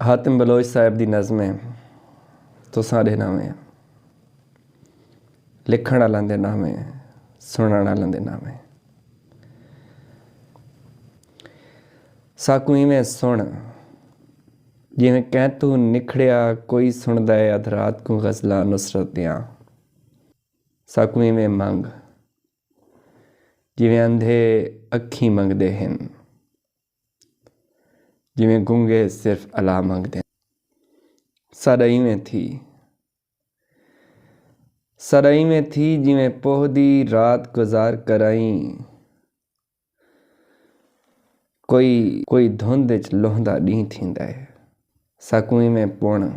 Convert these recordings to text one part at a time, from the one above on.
Hatim Bloch साहब दी नज़में तो साढ़े नामें लिखण वालों के नामें सुनने वालों के नामें। साकू इवें सुन जिवें कह तू निखड़िया कोई सुनदा है अध रात को गज़लां नुसरत दियां। साकू इवें मंग जिवें अंधे अखी मंगदे हैं, जिवें गूंगे सिर्फ अला मंगदे। साडा इवें थी जिवें पोह दी रात गुजार कराई, कोई धुंध च लोहंदा ॾींहुं थींदा है। साकू इवें पुण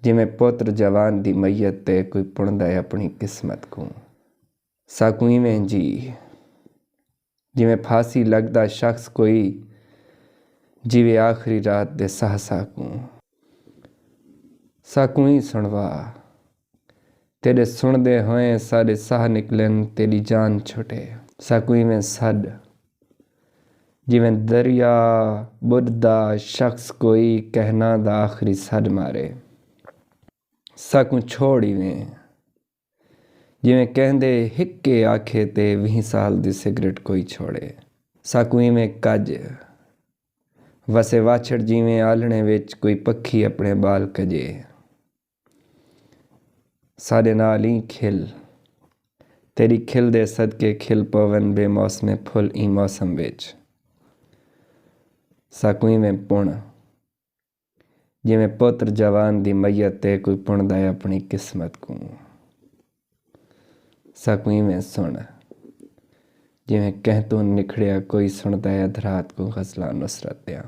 जिवें पुत्र जवान दी मैयत ते कोई पुणदा है अपनी किस्मत को। साकू इवें जी जिवें फांसी लगदा शख्स कोई जीवे आखिरी रात दे साहसा को। साकू ही सुनवा तेरे सुनदे होए सारे साह निकलन तेरी जान छुटे। साकू इवें सड जिवें दरिया बुढ़दा शख्स कोई कहना दा आखिरी सड मारे। साकू छोड़ इवें जिवें कहंदे हिक्के आखे ते 20 साल दी सिगरेट कोई छोड़े। साकू इवें कज वसे वाछड़ जिवें आलणे विच कोई पक्षी अपने बाल कजे। साडे नाल ही खिल तेरी खिल दे सदके खिल पवन बेमौसमे फुल ई मौसम विच। साकू इवें पुण जिवें पुत्र जवान दी मैयत ते कोई पुणदा है अपनी किस्मत को। साकू इवें सुन जिवें कह तू निखड़िया कोई सुनदा है अध रात को गज़लां नुसरत दियां।